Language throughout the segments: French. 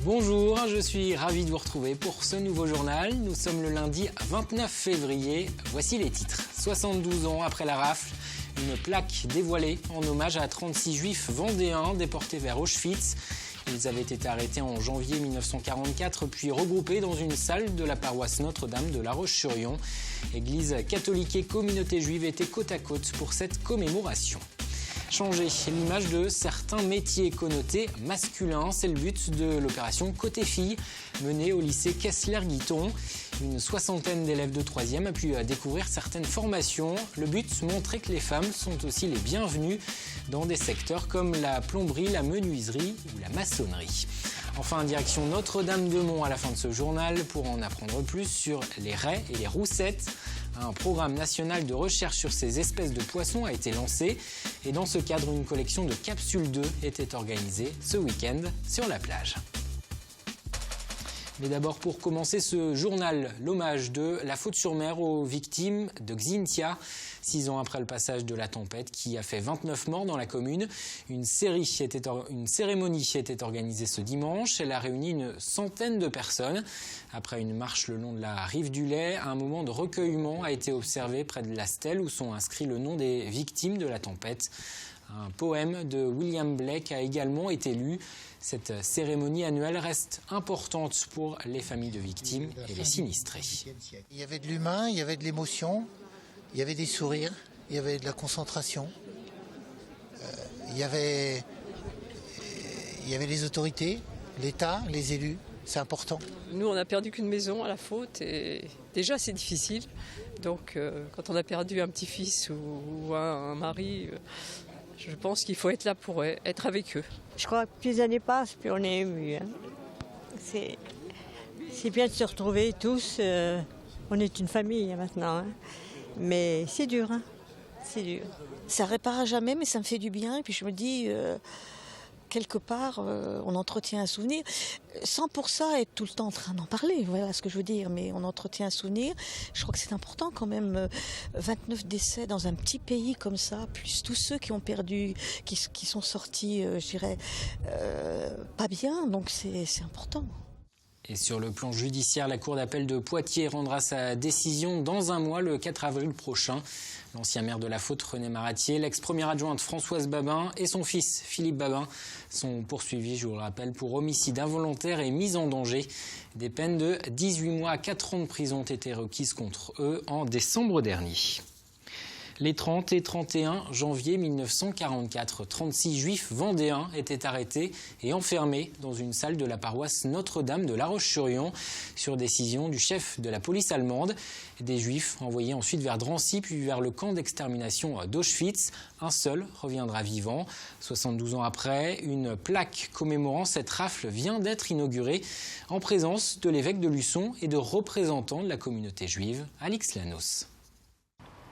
Bonjour, je suis ravi de vous retrouver pour ce nouveau journal. Nous sommes le lundi 29 février. Voici les titres. 72 ans après la rafle, une plaque dévoilée en hommage à 36 juifs vendéens déportés vers Auschwitz. Ils avaient été arrêtés en janvier 1944 puis regroupés dans une salle de la paroisse Notre-Dame de La Roche-sur-Yon. Église catholique et communauté juive étaient côte à côte pour cette commémoration. Changer l'image de certains métiers connotés masculins, c'est le but de l'opération Côté Filles, menée au lycée Kessler-Guiton. Une soixantaine d'élèves de 3e a pu découvrir certaines formations. Le but, montrer que les femmes sont aussi les bienvenues dans des secteurs comme la plomberie, la menuiserie ou la maçonnerie. Enfin, direction Notre-Dame-de-Mont à la fin de ce journal pour en apprendre plus sur les raies et les roussettes. Un programme national de recherche sur ces espèces de poissons a été lancé et dans ce cadre, une collection de capsules d'œufs était organisée ce week-end sur la plage. Mais d'abord, pour commencer ce journal, l'hommage de la faute-sur-mer aux victimes de Xynthia. 6 ans après le passage de la tempête qui a fait 29 morts dans la commune, une cérémonie était organisée ce dimanche. Elle a réuni une centaine de personnes. Après une marche le long de la rive du Lay, un moment de recueillement a été observé près de la stèle où sont inscrits le nom des victimes de la tempête. Un poème de William Blake a également été lu. Cette cérémonie annuelle reste importante pour les familles de victimes et les sinistrés. Il y avait de l'humain, il y avait de l'émotion, il y avait des sourires, il y avait de la concentration. Il y avait les autorités, l'État, les élus. C'est important. Nous, on n'a perdu qu'une maison à la faute et déjà c'est difficile. Donc quand on a perdu un petit-fils ou un mari, je pense qu'il faut être là pour être avec eux. Je crois que plus les années passent, plus on est ému. Hein. C'est bien de se retrouver tous. On est une famille maintenant. Hein. Mais c'est dur. Hein. C'est dur. Ça répare à jamais, mais ça me fait du bien. Et puis je me dis, quelque part, on entretient un souvenir. Sans pour ça être tout le temps en train d'en parler, voilà ce que je veux dire. Mais on entretient un souvenir. Je crois que c'est important quand même. 29 décès dans un petit pays comme ça, plus tous ceux qui ont perdu, qui sont sortis, je dirais, pas bien. Donc c'est important. Et sur le plan judiciaire, la Cour d'appel de Poitiers rendra sa décision dans un mois, le 4 avril prochain. L'ancien maire de la Faute, René Maratier, l'ex-première adjointe Françoise Babin et son fils Philippe Babin sont poursuivis, je vous le rappelle, pour homicide involontaire et mise en danger. Des peines de 18 mois à 4 ans de prison ont été requises contre eux en décembre dernier. Les 30 et 31 janvier 1944, 36 juifs vendéens étaient arrêtés et enfermés dans une salle de la paroisse Notre-Dame de La Roche-sur-Yon sur décision du chef de la police allemande. Des juifs envoyés ensuite vers Drancy puis vers le camp d'extermination d'Auschwitz. Un seul reviendra vivant. 72 ans après, une plaque commémorant cette rafle vient d'être inaugurée en présence de l'évêque de Luçon et de représentants de la communauté juive, Alix Lanos.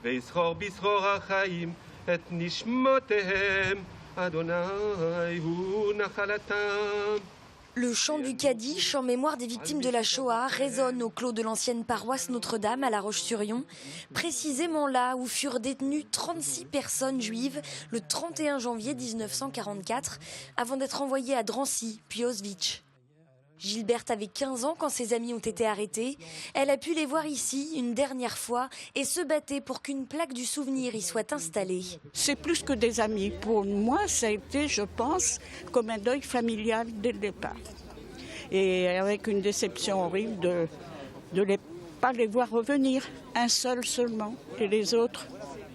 ויזכור בזכור החיים את נשמותיהם, אדוני הוא נחלתם. Le chant du Kaddish en mémoire des victimes de la Shoah résonne au clos de l'ancienne paroisse Notre-Dame à La Roche-sur-Yon, précisément là où furent détenues 36 personnes juives le 31 janvier 1944, avant d'être envoyées à Drancy puis Auschwitz. Gilberte avait 15 ans quand ses amis ont été arrêtés. Elle a pu les voir ici une dernière fois et se battait pour qu'une plaque du souvenir y soit installée. C'est plus que des amis. Pour moi, ça a été, je pense, comme un deuil familial dès le départ. Et avec une déception horrible de ne pas les voir revenir. Un seul seulement. Et les autres,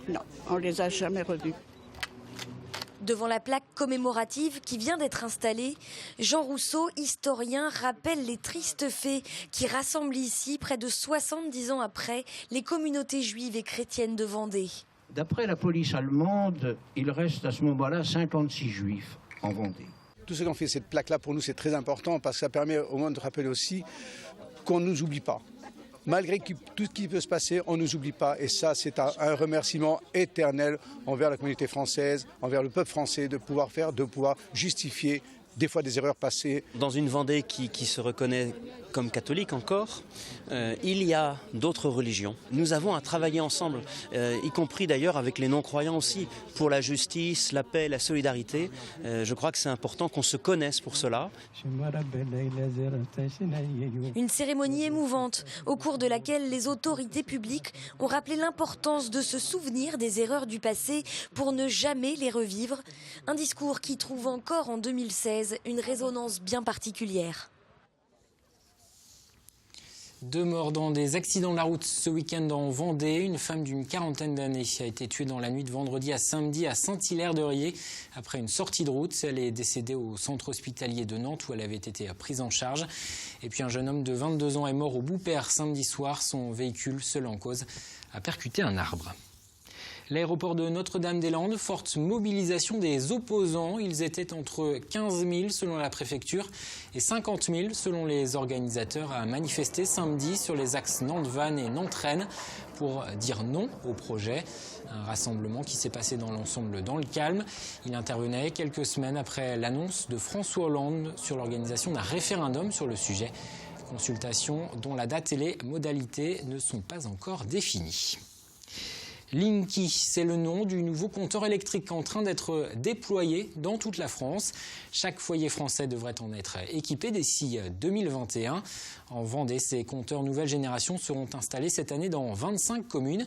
non, on ne les a jamais revus. Devant la plaque commémorative qui vient d'être installée, Jean Rousseau, historien, rappelle les tristes faits qui rassemblent ici, près de 70 ans après, les communautés juives et chrétiennes de Vendée. D'après la police allemande, il reste à ce moment-là 56 juifs en Vendée. Tout ce qu'on fait cette plaque-là, pour nous, c'est très important parce que ça permet au moins de rappeler aussi qu'on ne nous oublie pas. Malgré tout ce qui peut se passer, on ne nous oublie pas. Et ça, c'est un remerciement éternel envers la communauté française, envers le peuple français, de pouvoir justifier des fois des erreurs passées. Dans une Vendée qui se reconnaît comme catholiques encore, il y a d'autres religions. Nous avons à travailler ensemble, y compris d'ailleurs avec les non-croyants aussi, pour la justice, la paix, la solidarité. Je crois que c'est important qu'on se connaisse pour cela. Une cérémonie émouvante, au cours de laquelle les autorités publiques ont rappelé l'importance de se souvenir des erreurs du passé pour ne jamais les revivre. Un discours qui trouve encore en 2016 une résonance bien particulière. 2 morts dans des accidents de la route ce week-end en Vendée. Une femme d'une quarantaine d'années a été tuée dans la nuit de vendredi à samedi à Saint-Hilaire-de-Riez après une sortie de route. Elle est décédée au centre hospitalier de Nantes où elle avait été prise en charge. Et puis un jeune homme de 22 ans est mort au Boupère samedi soir. Son véhicule, seul en cause, a percuté un arbre. L'aéroport de Notre-Dame-des-Landes, forte mobilisation des opposants. Ils étaient entre 15 000 selon la préfecture et 50 000 selon les organisateurs à manifester samedi sur les axes Nantes-Vannes et Nantes-Rennes pour dire non au projet. Un rassemblement qui s'est passé dans l'ensemble dans le calme. Il intervenait quelques semaines après l'annonce de François Hollande sur l'organisation d'un référendum sur le sujet. Consultation dont la date et les modalités ne sont pas encore définies. Linky, c'est le nom du nouveau compteur électrique en train d'être déployé dans toute la France. Chaque foyer français devrait en être équipé d'ici 2021. En Vendée, ces compteurs nouvelle génération seront installés cette année dans 25 communes.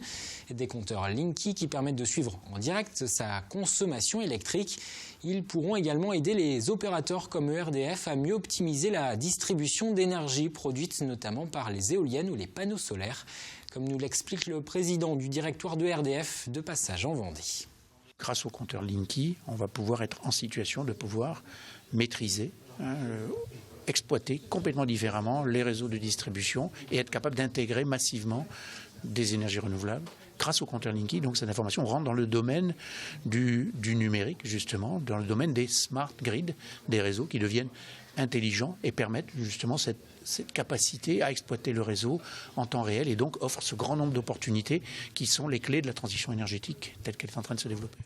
Des compteurs Linky qui permettent de suivre en direct sa consommation électrique. Ils pourront également aider les opérateurs comme ERDF à mieux optimiser la distribution d'énergie produite notamment par les éoliennes ou les panneaux solaires, comme nous l'explique le président du directoire de ERDF de passage en Vendée. Grâce au compteur Linky, on va pouvoir être en situation de pouvoir maîtriser, exploiter complètement différemment les réseaux de distribution et être capable d'intégrer massivement des énergies renouvelables. Grâce au compteur Linky, donc cette information rentre dans le domaine du numérique, justement, dans le domaine des smart grids, des réseaux qui deviennent intelligents et permettent justement cette capacité à exploiter le réseau en temps réel et donc offrent ce grand nombre d'opportunités qui sont les clés de la transition énergétique telle qu'elle est en train de se développer.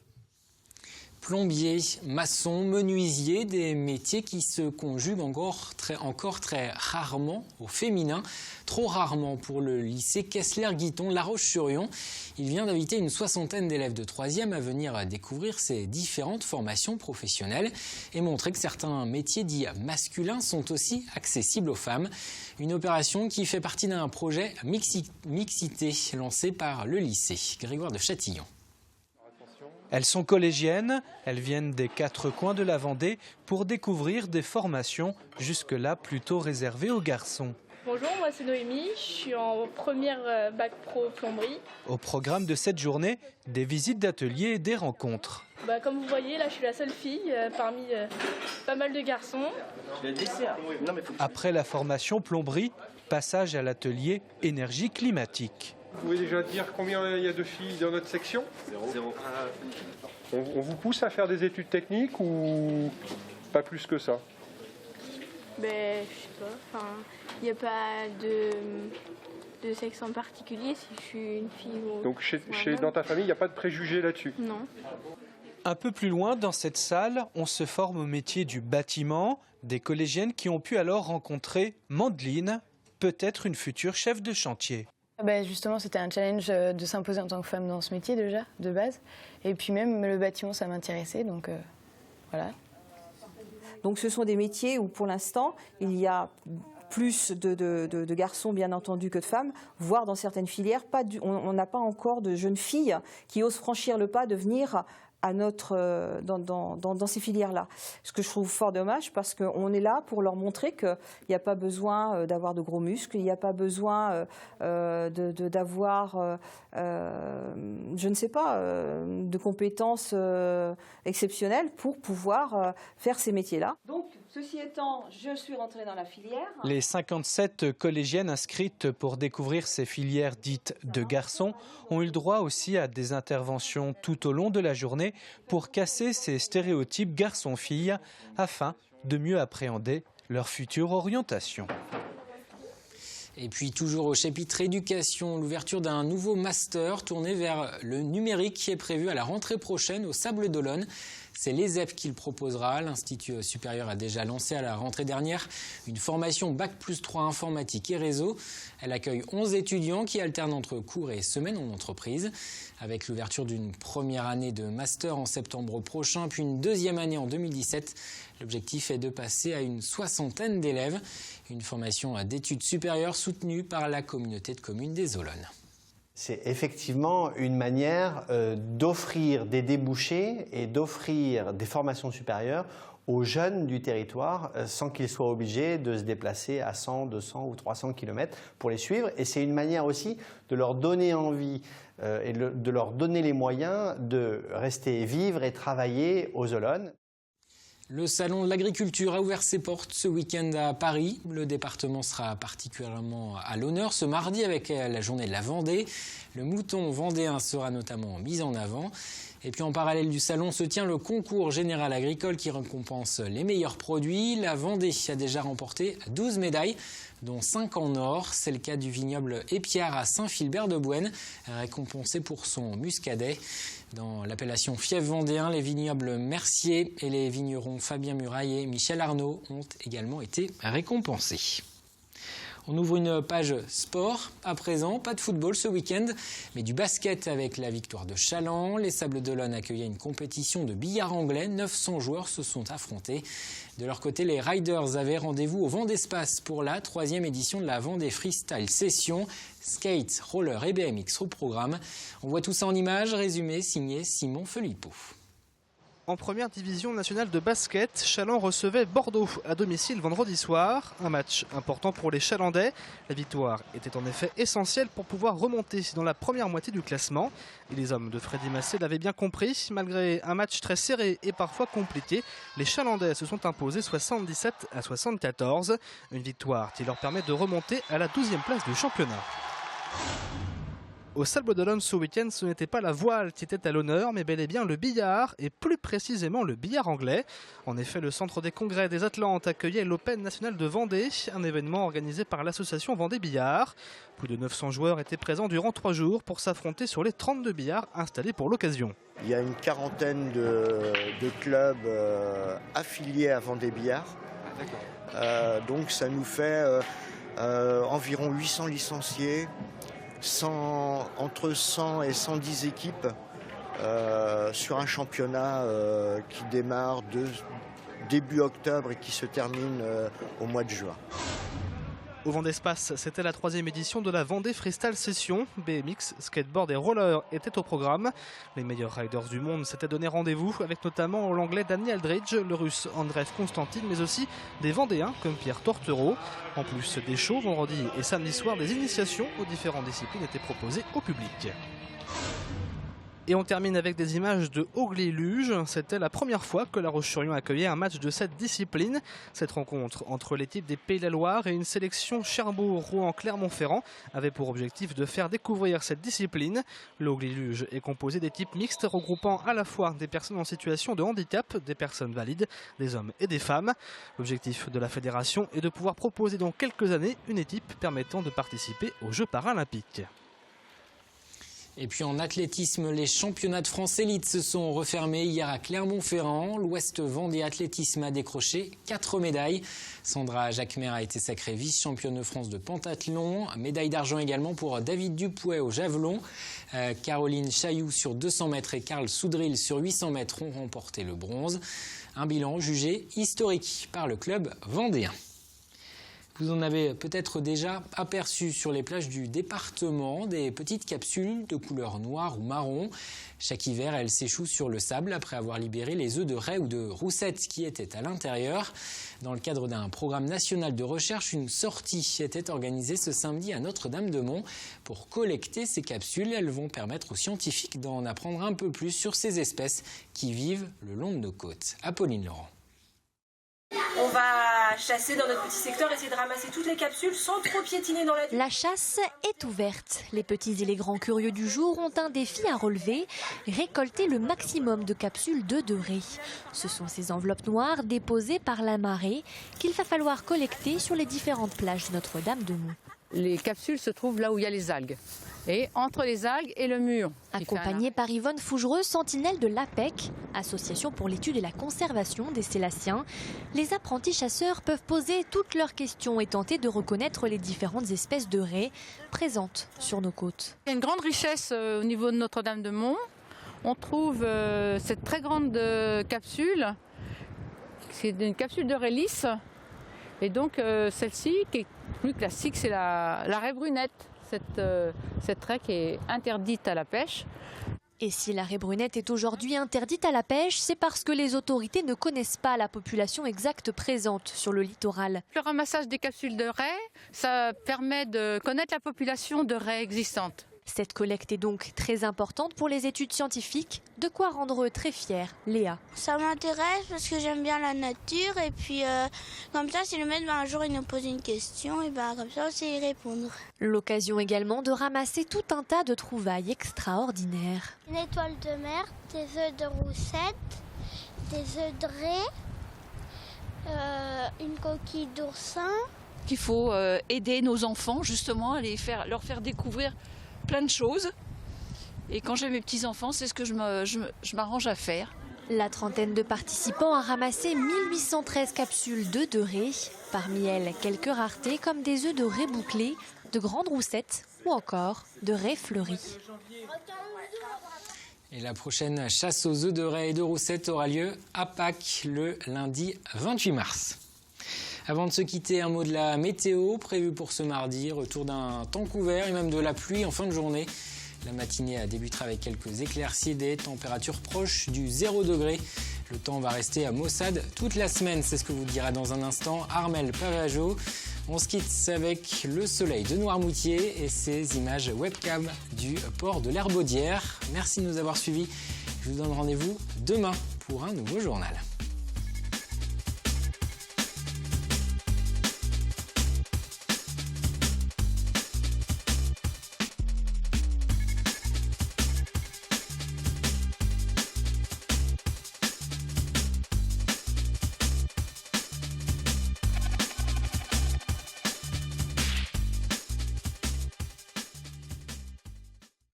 Plombier, maçon, menuisier, des métiers qui se conjuguent encore très rarement au féminin. Trop rarement pour le lycée Kessler-Guiton, La Roche-sur-Yon. Il vient d'inviter une 60aine d'élèves de 3e à venir découvrir ces différentes formations professionnelles et montrer que certains métiers dits masculins sont aussi accessibles aux femmes. Une opération qui fait partie d'un projet mixité lancé par le lycée. Grégoire de Châtillon. Elles sont collégiennes, elles viennent des 4 coins de la Vendée pour découvrir des formations jusque-là plutôt réservées aux garçons. Bonjour, moi c'est Noémie, je suis en première bac pro plomberie. Au programme de cette journée, des visites d'ateliers et des rencontres. Comme vous voyez, là je suis la seule fille parmi pas mal de garçons. Après la formation plomberie, passage à l'atelier énergie climatique. Vous pouvez déjà dire combien il y a de filles dans notre section ? Zéro. On vous pousse à faire des études techniques ou pas plus que ça ? Je sais pas, il n'y a pas de sexe en particulier si je suis une fille ou... Donc dans ta famille, il n'y a pas de préjugés là-dessus ? Non. Un peu plus loin, dans cette salle, on se forme au métier du bâtiment. Des collégiennes qui ont pu alors rencontrer Mandeline, peut-être une future chef de chantier. Justement, c'était un challenge de s'imposer en tant que femme dans ce métier déjà, de base. Et puis même le bâtiment, ça m'intéressait, donc voilà. Donc ce sont des métiers où pour l'instant, il y a plus de garçons bien entendu que de femmes, voire dans certaines filières, on n'a pas encore de jeunes filles qui osent franchir le pas de venir dans ces filières-là. Ce que je trouve fort dommage parce qu'on est là pour leur montrer qu'il n'y a pas besoin d'avoir de gros muscles, il n'y a pas besoin d'avoir, je ne sais pas, de compétences exceptionnelles pour pouvoir faire ces métiers-là. Donc, ceci étant, je suis rentrée dans la filière. Les 57 collégiennes inscrites pour découvrir ces filières dites de garçons ont eu le droit aussi à des interventions tout au long de la journée pour casser ces stéréotypes garçons-filles afin de mieux appréhender leur future orientation. Et puis toujours au chapitre éducation, l'ouverture d'un nouveau master tourné vers le numérique qui est prévu à la rentrée prochaine au Sables d'Olonne. C'est l'ESEP qui le proposera. L'Institut supérieur a déjà lancé à la rentrée dernière une formation Bac+3 informatique et réseau. Elle accueille 11 étudiants qui alternent entre cours et semaines en entreprise. Avec l'ouverture d'une première année de master en septembre prochain, puis une deuxième année en 2017, l'objectif est de passer à une 60aine d'élèves. Une formation d'études supérieures soutenue par la communauté de communes des Olonnes. C'est effectivement une manière d'offrir des débouchés et d'offrir des formations supérieures aux jeunes du territoire sans qu'ils soient obligés de se déplacer à 100, 200 ou 300 km pour les suivre. Et c'est une manière aussi de leur donner envie et de leur donner les moyens de rester vivre et travailler aux Olonnes. Le salon de l'agriculture a ouvert ses portes ce week-end à Paris. Le département sera particulièrement à l'honneur ce mardi avec la journée de la Vendée. Le mouton vendéen sera notamment mis en avant. Et puis en parallèle du salon se tient le concours général agricole qui récompense les meilleurs produits. La Vendée a déjà remporté 12 médailles, dont 5 en or. C'est le cas du vignoble Épiard à Saint-Philbert-de-Bouenne, récompensé pour son muscadet. Dans l'appellation fief vendéen, les vignobles Mercier et les vignerons Fabien Muraille et Michel Arnaud ont également été récompensés. On ouvre une page sport. À présent, pas de football ce week-end, mais du basket avec la victoire de Challans. Les Sables d'Olonne accueillaient une compétition de billard anglais. 900 joueurs se sont affrontés. De leur côté, les Riders avaient rendez-vous au Vendée Space pour la 3e édition de la Vendée Freestyle Session. Skate, roller et BMX au programme. On voit tout ça en images, résumé signé Simon Felipeau. En première division nationale de basket, Challans recevait Bordeaux à domicile vendredi soir. Un match important pour les Chalandais. La victoire était en effet essentielle pour pouvoir remonter dans la première moitié du classement. Et les hommes de Freddy Massé l'avaient bien compris. Malgré un match très serré et parfois compliqué, les Chalandais se sont imposés 77-74. Une victoire qui leur permet de remonter à la 12e place du championnat. Au Sables d'Olonne ce week-end, ce n'était pas la voile qui était à l'honneur, mais bel et bien le billard, et plus précisément le billard anglais. En effet, le centre des congrès des Atlantes accueillait l'Open national de Vendée, un événement organisé par l'association Vendée Billard. Plus de 900 joueurs étaient présents durant 3 jours pour s'affronter sur les 32 billards installés pour l'occasion. Il y a une quarantaine de clubs affiliés à Vendée Billard. Donc ça nous fait environ 800 licenciés. Entre 100 et 110 équipes sur un championnat qui démarre début octobre et qui se termine au mois de juin. Au Vendée Space, c'était la 3e édition de la Vendée Freestyle Session. BMX, skateboard et roller étaient au programme. Les meilleurs riders du monde s'étaient donné rendez-vous avec notamment l'anglais Danny Aldridge, le russe Andreev Constantine, mais aussi des Vendéens comme Pierre Tortereau. En plus des shows, vendredi et samedi soir, des initiations aux différentes disciplines étaient proposées au public. Et on termine avec des images de Haugly-Luge. C'était la première fois que La Roche-sur-Yon accueillait un match de cette discipline. Cette rencontre entre l'équipe des Pays de la Loire et une sélection Cherbourg-Rouen-Clermont-Ferrand avait pour objectif de faire découvrir cette discipline. Le Haugly-Luge est composé d'équipes mixtes regroupant à la fois des personnes en situation de handicap, des personnes valides, des hommes et des femmes. L'objectif de la fédération est de pouvoir proposer dans quelques années une équipe permettant de participer aux Jeux paralympiques. Et puis en athlétisme, les championnats de France élite se sont refermés hier à Clermont-Ferrand. L'Ouest Vendée Athlétisme a décroché 4 médailles. Sandra Jacquemer a été sacrée vice-championne de France de pentathlon. Médaille d'argent également pour David Dupouet au javelot. Caroline Chailloux sur 200 mètres et Karl Soudril sur 800 mètres ont remporté le bronze. Un bilan jugé historique par le club vendéen. Vous en avez peut-être déjà aperçu sur les plages du département, des petites capsules de couleur noire ou marron. Chaque hiver, elles s'échouent sur le sable après avoir libéré les œufs de raie ou de roussette qui étaient à l'intérieur. Dans le cadre d'un programme national de recherche, une sortie était organisée ce samedi à Notre-Dame-de-Mont pour collecter ces capsules. Elles vont permettre aux scientifiques d'en apprendre un peu plus sur ces espèces qui vivent le long de nos côtes. Apolline Laurent. On va chasser dans notre petit secteur, essayer de ramasser toutes les capsules sans trop piétiner dans la... La chasse est ouverte. Les petits et les grands curieux du jour ont un défi à relever, récolter le maximum de capsules d'œufs de raie. Ce sont ces enveloppes noires déposées par la marée qu'il va falloir collecter sur les différentes plages de Notre-Dame-de-Mont. Les capsules se trouvent là où il y a les algues. Et entre les algues et le mur. Accompagnée par Yvonne Fougereux, sentinelle de l'APEC, Association pour l'étude et la conservation des sélaciens, les apprentis chasseurs peuvent poser toutes leurs questions et tenter de reconnaître les différentes espèces de raies présentes sur nos côtes. Il y a une grande richesse au niveau de Notre-Dame-de-Mont. On trouve cette très grande capsule, c'est une capsule de raie lisse. Et donc celle-ci, qui est plus classique, c'est la raie brunette. Cette raie qui est interdite à la pêche. Et si la raie brunette est aujourd'hui interdite à la pêche, c'est parce que les autorités ne connaissent pas la population exacte présente sur le littoral. Le ramassage des capsules de raie, ça permet de connaître la population de raies existantes. Cette collecte est donc très importante pour les études scientifiques, de quoi rendre eux très fiers. Léa. Ça m'intéresse parce que j'aime bien la nature et puis comme ça, si le maître un jour il nous pose une question, et comme ça on sait y répondre. L'occasion également de ramasser tout un tas de trouvailles extraordinaires. Une étoile de mer, des œufs de roussette, des œufs de raie, une coquille d'oursin. Il faut aider nos enfants justement à leur faire découvrir plein de choses. Et quand j'ai mes petits-enfants, c'est ce que je m'arrange à faire. La trentaine de participants a ramassé 1813 capsules d'œufs de raie. Parmi elles, quelques raretés comme des œufs de raie bouclés, de grandes roussettes ou encore de raie fleuries. Et la prochaine chasse aux œufs de raie et de roussettes aura lieu à Pâques le lundi 28 mars. Avant de se quitter, un mot de la météo prévue pour ce mardi. Retour d'un temps couvert et même de la pluie en fin de journée. La matinée débutera avec quelques éclaircies, des températures proches du 0 degré. Le temps va rester à maussade toute la semaine, c'est ce que vous dira dans un instant Armel Pavageau. On se quitte avec le soleil de Noirmoutier et ses images webcam du port de l'Herbaudière. Merci de nous avoir suivis. Je vous donne rendez-vous demain pour un nouveau journal.